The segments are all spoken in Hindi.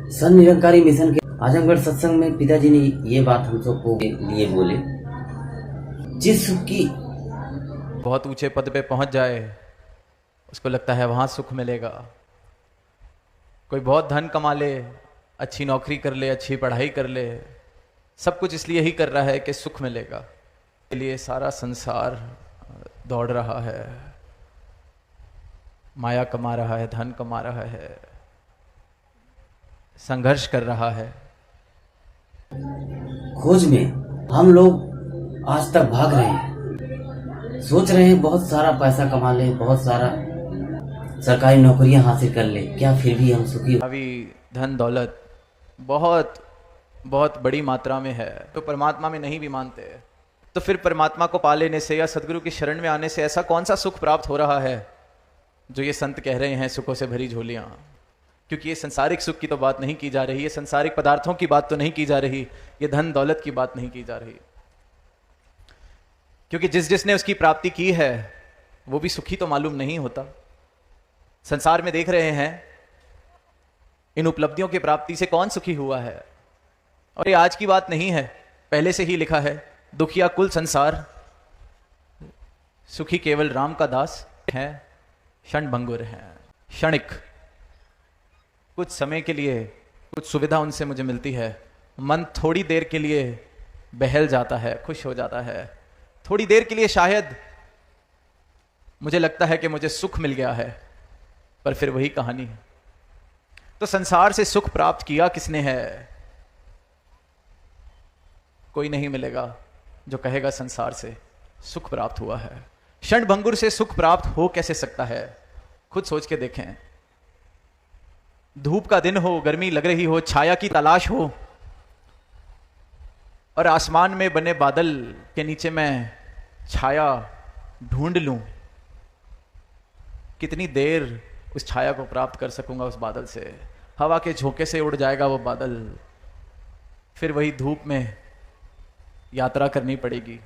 सन निरंकारी मिशन के आजमगढ़ सत्संग में पिताजी ने ये बात हम सबको लिए बोले, जिस सुख की बहुत ऊंचे पद पे पहुंच जाए उसको लगता है वहां सुख मिलेगा। कोई बहुत धन कमा ले, अच्छी नौकरी कर ले, अच्छी पढ़ाई कर ले, सब कुछ इसलिए ही कर रहा है कि सुख मिलेगा। के लिए सारा संसार दौड़ रहा है, माया कमा रहा है, धन कमा रहा है, संघर्ष कर रहा है। खोज में हम लोग आज तक भाग रहे हैं, सोच रहे हैं बहुत सारा पैसा कमा ले, बहुत सारा सरकारी नौकरियां हासिल कर ले, क्या फिर भी हम सुखी? अभी धन दौलत बहुत बहुत बड़ी मात्रा में है, तो परमात्मा में नहीं भी मानते, तो फिर परमात्मा को पा लेने से या सदगुरु की शरण में आने से ऐसा कौन सा सुख प्राप्त हो रहा है जो ये संत कह रहे हैं सुखों से भरी झोलियां? क्योंकि ये संसारिक सुख की तो बात नहीं की जा रही, ये संसारिक पदार्थों की बात तो नहीं की जा रही, ये धन दौलत की बात नहीं की जा रही। क्योंकि जिसने उसकी प्राप्ति की है वो भी सुखी तो मालूम नहीं होता। संसार में देख रहे हैं इन उपलब्धियों की प्राप्ति से कौन सुखी हुआ है। और ये आज की बात नहीं है, पहले से ही लिखा है, दुखिया कुल संसार, सुखी केवल राम का दास है, क्षण भंगुर है। क्षणिक कुछ समय के लिए कुछ सुविधा उनसे मुझे मिलती है, मन थोड़ी देर के लिए बहल जाता है, खुश हो जाता है, थोड़ी देर के लिए शायद मुझे लगता है कि मुझे सुख मिल गया है, पर फिर वही कहानी है। तो संसार से सुख प्राप्त किया किसने है? कोई नहीं मिलेगा जो कहेगा संसार से सुख प्राप्त हुआ है। क्षण भंगुर से सुख प्राप्त हो कैसे सकता है? खुद सोच के देखें। धूप का दिन हो, गर्मी लग रही हो, छाया की तलाश हो, और आसमान में बने बादल के नीचे मैं छाया ढूंढ लूं, कितनी देर उस छाया को प्राप्त कर सकूंगा उस बादल से? हवा के झोंके से उड़ जाएगा वो बादल, फिर वही धूप में यात्रा करनी पड़ेगी।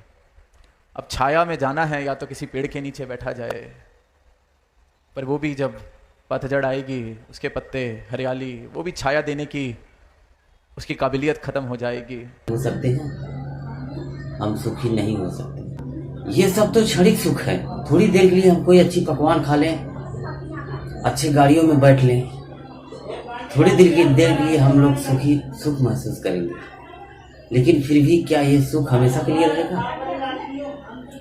अब छाया में जाना है या तो किसी पेड़ के नीचे बैठा जाए, पर वो भी जब पतझड़ आएगी, उसके पत्ते हरियाली, वो भी छाया देने की उसकी काबिलियत खत्म हो जाएगी। हो सकते हैं हम सुखी नहीं हो सकते। ये सब तो क्षणिक सुख है। थोड़ी देर के लिए हम कोई अच्छी पकवान खा लें, अच्छी गाड़ियों में बैठ लें, थोड़ी देर के लिए हम लोग सुख महसूस करेंगे, लेकिन फिर भी क्या ये सुख हमेशा के लिए रहेगा?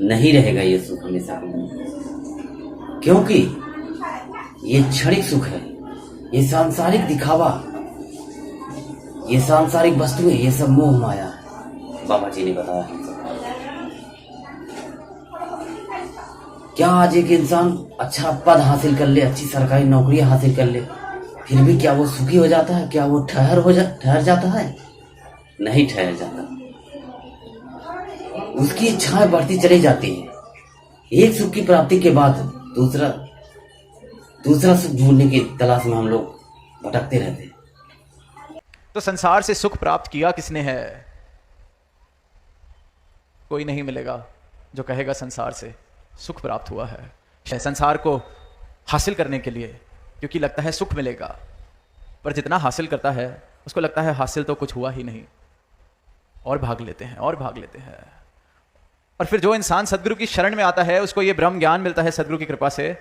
नहीं रहेगा ये सुख हमेशा के लिए, क्योंकि ये क्षणिक सुख है, ये सांसारिक दिखावा, ये सांसारिक वस्तुएं, ये सब मोह माया है। बाबा जी ने बताया हम सब। क्या आज एक इंसान अच्छा पद हासिल कर ले, अच्छी सरकारी नौकरी हासिल कर ले, फिर भी क्या वो सुखी हो जाता है? क्या वो ठहर जाता है? नहीं ठहर जाता। उसकी इच्छाएं बढ़ती चली जाती है। एक सुख की प्राप्ति के बाद दूसरा सुख ढूंढने की तलाश में हम लोग भटकते रहते हैं। तो संसार से सुख प्राप्त किया किसने है? कोई नहीं मिलेगा जो कहेगा संसार से सुख प्राप्त हुआ है। संसार को हासिल करने के लिए, क्योंकि लगता है सुख मिलेगा, पर जितना हासिल करता है उसको लगता है हासिल तो कुछ हुआ ही नहीं, और भाग लेते हैं और भाग लेते हैं। और फिर जो इंसान सदगुरु की शरण में आता है, उसको ये ब्रह्म ज्ञान मिलता है सदगुरु की कृपा से,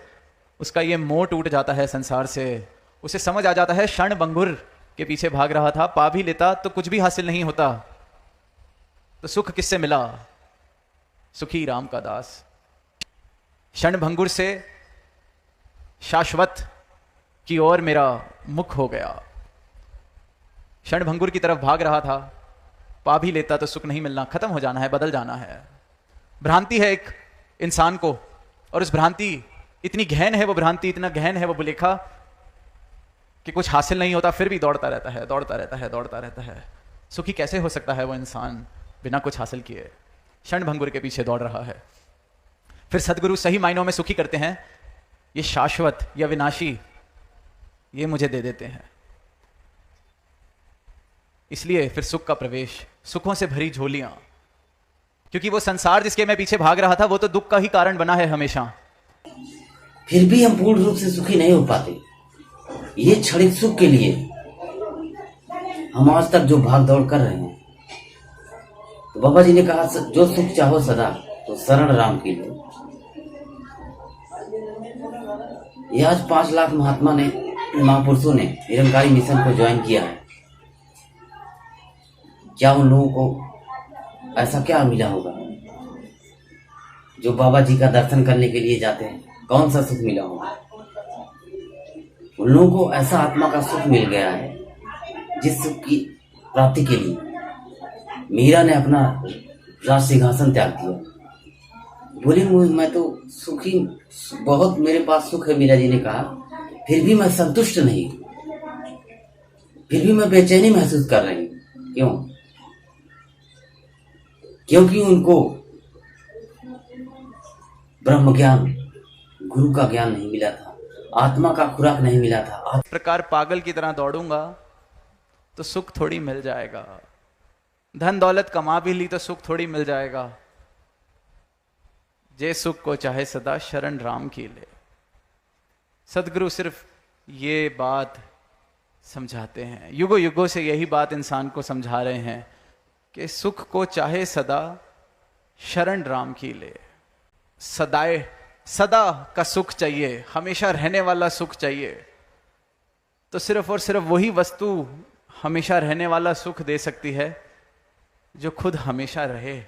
उसका ये मोह टूट जाता है संसार से, उसे समझ आ जाता है क्षण भंगुर के पीछे भाग रहा था, पा भी लेता तो कुछ भी हासिल नहीं होता, तो सुख किससे मिला? सुखी राम का दास। क्षण भंगुर से शाश्वत की ओर मेरा मुख हो गया। क्षण भंगुर की तरफ भाग रहा था, पा भी लेता तो सुख नहीं मिलना, खत्म हो जाना है, बदल जाना है। भ्रांति है एक इंसान को, और उस भ्रांति इतनी गहन है, वो भ्रांति इतना गहन है, वो बुलेखा कि कुछ हासिल नहीं होता, फिर भी दौड़ता रहता है, दौड़ता रहता है, दौड़ता रहता है। सुखी कैसे हो सकता है वो इंसान बिना कुछ हासिल किए? क्षण भंगुर के पीछे दौड़ रहा है। फिर सदगुरु सही मायनों में सुखी करते हैं, ये शाश्वत या विनाशी ये मुझे दे देते हैं। इसलिए फिर सुख का प्रवेश, सुखों से भरी झोलियां, क्योंकि वो संसार जिसके मैं पीछे भाग रहा था वो तो दुख का ही कारण बना है हमेशा। फिर भी हम पूर्ण रूप से सुखी नहीं हो पाते। ये क्षणिक सुख के लिए हम आज तक जो भाग दौड़ कर रहे हैं, तो बाबा जी ने कहा जो सुख चाहो सदा तो शरण राम की लो। ये आज 5 लाख महात्मा ने, महापुरुषों ने निरंकारी मिशन को ज्वाइन किया है। क्या उन लोगों को ऐसा क्या मिला होगा जो बाबा जी का दर्शन करने के लिए जाते हैं? कौन सा सुख मिला होगा? उन लोगों को ऐसा आत्मा का सुख मिल गया है जिस सुख की प्राप्ति के लिए मीरा ने अपना राज सिंहासन त्याग दिया। बोली मैं तो सुखी, बहुत मेरे पास सुख है, मीरा जी ने कहा, फिर भी मैं संतुष्ट नहीं, फिर भी मैं बेचैनी महसूस कर रही हूं। क्यों? क्योंकि उनको ब्रह्म ज्ञान, गुरु का ज्ञान नहीं मिला था, आत्मा का खुराक नहीं मिला था। इस प्रकार पागल की तरह दौड़ूंगा तो सुख थोड़ी मिल जाएगा, धन दौलत कमा भी ली तो सुख थोड़ी मिल जाएगा। जे सुख को चाहे सदा शरण राम की ले। सदगुरु सिर्फ ये बात समझाते हैं, युगों युगों से यही बात इंसान को समझा रहे हैं कि सुख को चाहे सदा शरण राम की ले। सदाए, सदा का सुख चाहिए, हमेशा रहने वाला सुख चाहिए, तो सिर्फ और सिर्फ वही वस्तु हमेशा रहने वाला सुख दे सकती है जो खुद हमेशा रहे।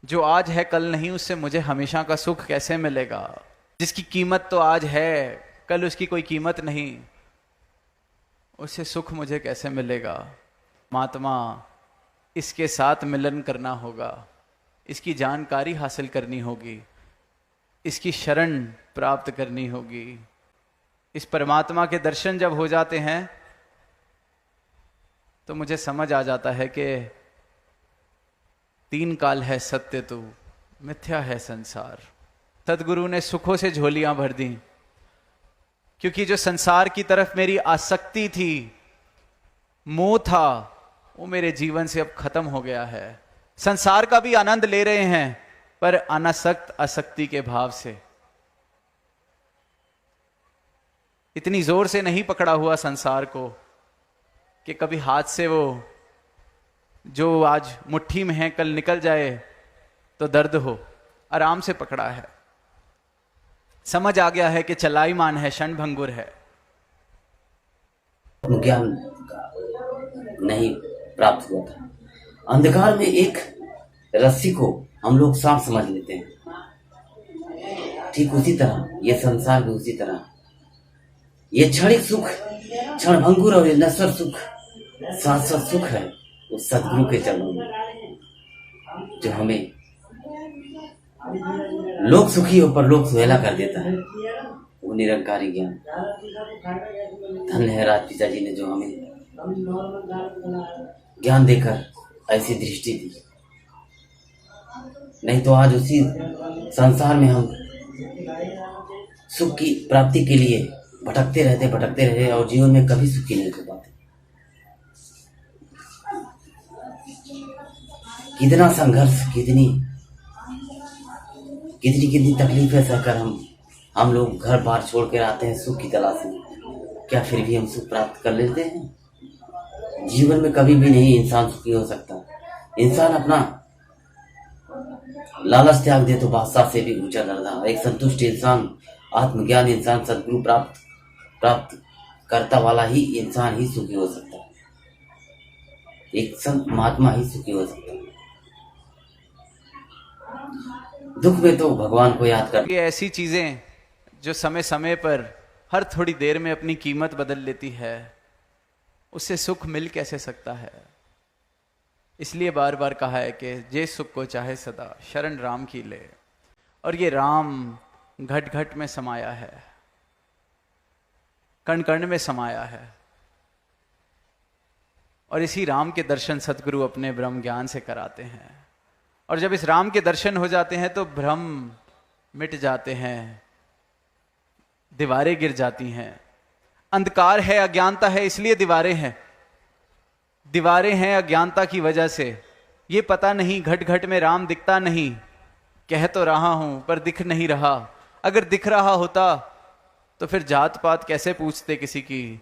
जो आज है कल नहीं, उससे मुझे हमेशा का सुख कैसे मिलेगा? जिसकी कीमत तो आज है, कल उसकी कोई कीमत नहीं, उससे सुख मुझे कैसे मिलेगा? महात्मा, इसके साथ मिलन करना होगा, इसकी जानकारी हासिल करनी होगी, इसकी शरण प्राप्त करनी होगी। इस परमात्मा के दर्शन जब हो जाते हैं तो मुझे समझ आ जाता है कि 3 काल है सत्य तू, मिथ्या है संसार। सदगुरु ने सुखों से झोलियां भर दी, क्योंकि जो संसार की तरफ मेरी आसक्ति थी, मोह था, वो मेरे जीवन से अब खत्म हो गया है। संसार का भी आनंद ले रहे हैं, पर अनासक्त आसक्ति के भाव से। इतनी जोर से नहीं पकड़ा हुआ संसार को कि कभी हाथ से वो जो आज मुट्ठी में है कल निकल जाए तो दर्द हो। आराम से पकड़ा है, समझ आ गया है कि चलाईमान है, क्षणभंगुर है। ज्ञान नहीं प्राप्त हुआ था। अंधकार में एक रस्सी को हम लोग सांप समझ लेते हैं, ठीक उसी तरह ये संसार भी उसी तरह। ये क्षणिक सुख, क्षणभंगुर और नश्वर सुख, शाश्वत सुख है उस सदगुरु के चरणों में, जो हमें लोक सुखी हो पर लोक सुहेला कर देता है। वो निरंकारी ज्ञान। धन्य है राज पिता जी ने जो हमें ज्ञान देकर ऐसी दृष्टि दी, नहीं तो आज उसी संसार में हम सुख की प्राप्ति के लिए भटकते रहे और जीवन में कभी सुखी नहीं हो पाते। कितना संघर्ष, कितनी तकलीफें सहकर हम लोग घर बार छोड़ कर आते हैं सुख की तलाश में। क्या फिर भी हम सुख प्राप्त कर लेते हैं? जीवन में कभी भी नहीं इंसान सुखी हो सकता। इंसान अपना लालच त्याग दे तो बादशाह से भी ऊंचा दर्जा। एक संतुष्ट इंसान, आत्मज्ञान इंसान, सदगुरु प्राप्त करता वाला ही इंसान ही सुखी हो सकता है। एक संत महात्मा ही सुखी हो सकता है। दुख में तो भगवान को याद कर। ये ऐसी चीजें जो समय समय पर हर थोड़ी देर में अपनी कीमत बदल लेती है, उससे सुख मिल कैसे सकता है? इसलिए बार बार कहा है कि जे सुख को चाहे सदा शरण राम की ले। और ये राम घट घट में समाया है, कण कण में समाया है। और इसी राम के दर्शन सदगुरु अपने ब्रह्म ज्ञान से कराते हैं। और जब इस राम के दर्शन हो जाते हैं तो भ्रम मिट जाते हैं, दीवारें गिर जाती हैं। अंधकार है, अज्ञानता है, इसलिए दीवारें हैं। दीवारें हैं अज्ञानता की वजह से। ये पता नहीं, घट घट में राम दिखता नहीं। कह तो रहा हूं पर दिख नहीं रहा। अगर दिख रहा होता तो फिर जात पात कैसे पूछते किसी की।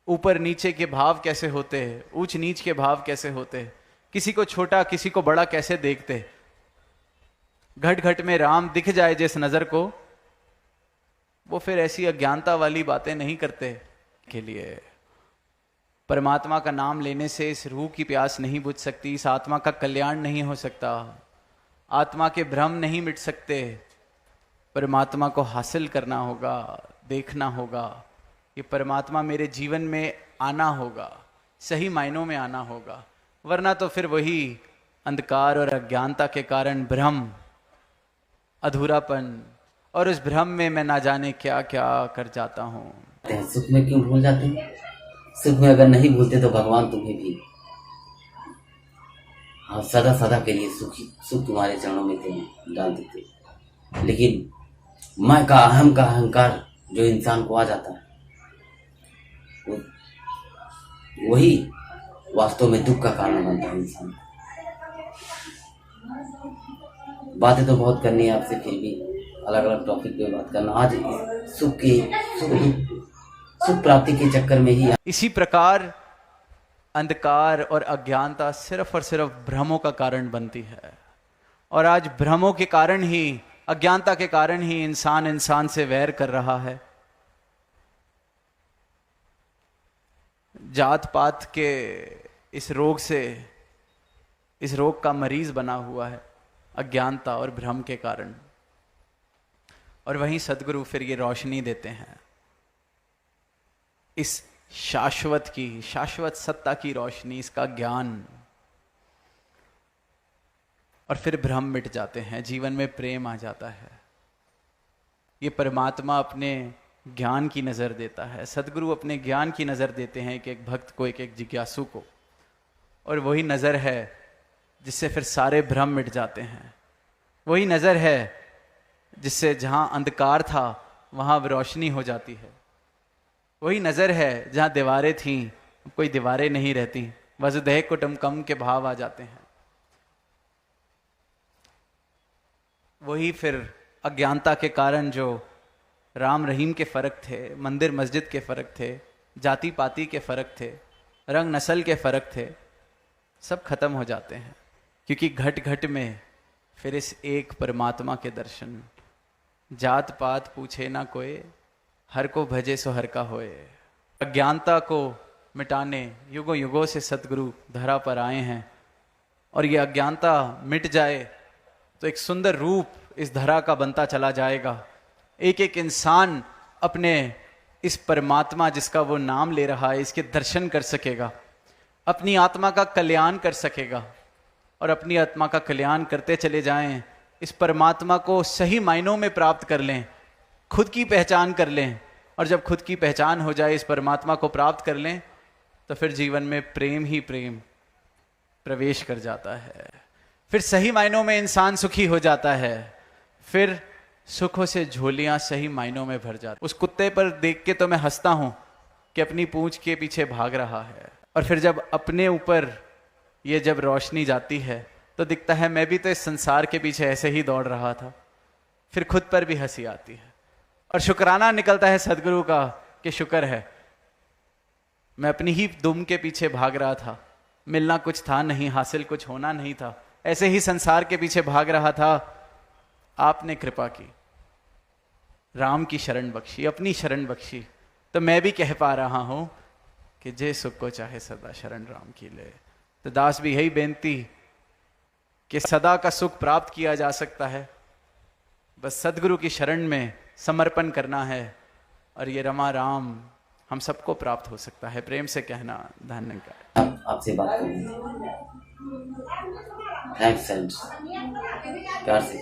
ऊपर नीचे के भाव कैसे होते हैं, ऊंच नीच के भाव कैसे होते हैं, किसी को छोटा किसी को बड़ा कैसे देखते। घट घट में राम दिख जाए जिस नजर को, वो फिर ऐसी अज्ञानता वाली बातें नहीं करते। के लिए परमात्मा का नाम लेने से इस रूह की प्यास नहीं बुझ सकती, इस आत्मा का कल्याण नहीं हो सकता, आत्मा के भ्रम नहीं मिट सकते। परमात्मा को हासिल करना होगा, देखना होगा, ये परमात्मा मेरे जीवन में आना होगा, सही मायनों में आना होगा, वरना तो फिर वही अंधकार और अज्ञानता के कारण भ्रम, अधूरापन, और उस भ्रम में मैं ना जाने क्या क्या कर जाता हूं। सुख में क्यों भूल जाते हैं? सुख में अगर नहीं भूलते तो भगवान तुम्हें भी हाँ सदा सदा के लिए सुख तुम्हारे चरणों में थे डाल देते। लेकिन मैं का अहंकार जो इंसान को आ जाता है, वही वास्तव में दुख का कारण बनता है इंसान। बातें तो बहुत करनी है आपसे, फिर भी अलग अलग टॉपिक पे बात करना। आज सुख प्राप्ति के चक्कर में ही इसी प्रकार अंधकार और अज्ञानता सिर्फ और सिर्फ भ्रमों का कारण बनती है। और आज भ्रमों के कारण ही, अज्ञानता के कारण ही इंसान से वैर कर रहा है। जात पात के इस रोग से, इस रोग का मरीज बना हुआ है अज्ञानता और भ्रम के कारण। और वहीं सद्गुरु फिर ये रोशनी देते हैं, इस शाश्वत सत्ता की रोशनी, इसका ज्ञान, और फिर भ्रम मिट जाते हैं, जीवन में प्रेम आ जाता है। ये परमात्मा अपने ज्ञान की नजर देता है, सद्गुरु अपने ज्ञान की नजर देते हैं एक भक्त को, एक जिज्ञासु को, और वही नजर है जिससे फिर सारे भ्रम मिट जाते हैं। वही नजर है जिससे जहां अंधकार था वहां रोशनी हो जाती है। वही नजर है जहां दीवारें थीं, कोई दीवारें नहीं रहती, वसुधैव कुटुम्बकम के भाव आ जाते हैं। वही फिर अज्ञानता के कारण जो राम रहीम के फर्क थे, मंदिर मस्जिद के फर्क थे, जाति पाति के फर्क थे, रंग नस्ल के फर्क थे, सब खत्म हो जाते हैं। क्योंकि घट घट में फिर इस एक परमात्मा के दर्शन, जात पात पूछे ना कोई, हर को भजे सो हर का होए। अज्ञानता को मिटाने युगों युगों से सतगुरु धरा पर आए हैं, और ये अज्ञानता मिट जाए तो एक सुंदर रूप इस धरा का बनता चला जाएगा। एक एक इंसान अपने इस परमात्मा जिसका वो नाम ले रहा है, इसके दर्शन कर सकेगा, अपनी आत्मा का कल्याण कर सकेगा। और अपनी आत्मा का कल्याण करते चले जाएं, इस परमात्मा को सही मायनों में प्राप्त कर लें, खुद की पहचान कर लें। और जब खुद की पहचान हो जाए, इस परमात्मा को प्राप्त कर लें, तो फिर जीवन में प्रेम ही प्रेम प्रवेश कर जाता है। फिर सही मायनों में इंसान सुखी हो जाता है। फिर सुखों से झोलियां सही मायनों में भर जाती। उस कुत्ते पर देख के तो मैं हंसता हूं कि अपनी पूंछ के पीछे भाग रहा है, और फिर जब अपने ऊपर ये जब रोशनी जाती है तो दिखता है मैं भी तो इस संसार के पीछे ऐसे ही दौड़ रहा था। फिर खुद पर भी हंसी आती है, और शुक्राना निकलता है सदगुरु का कि शुक्र है मैं अपनी ही दुम के पीछे भाग रहा था, मिलना कुछ था नहीं, हासिल कुछ होना नहीं था, ऐसे ही संसार के पीछे भाग रहा था। आपने कृपा की, राम की शरण बख्शी, अपनी शरण बख्शी, तो मैं भी कह पा रहा हूं कि जे सुख को चाहे सदा शरण राम की ले। तो दास भी यही बेनती कि सदा का सुख प्राप्त किया जा सकता है, बस सदगुरु की शरण में समर्पण करना है, और ये रमा राम हम सबको प्राप्त हो सकता है। प्रेम से कहना धन्यवाद। आपसे बात करें, थैंक्स प्यार से।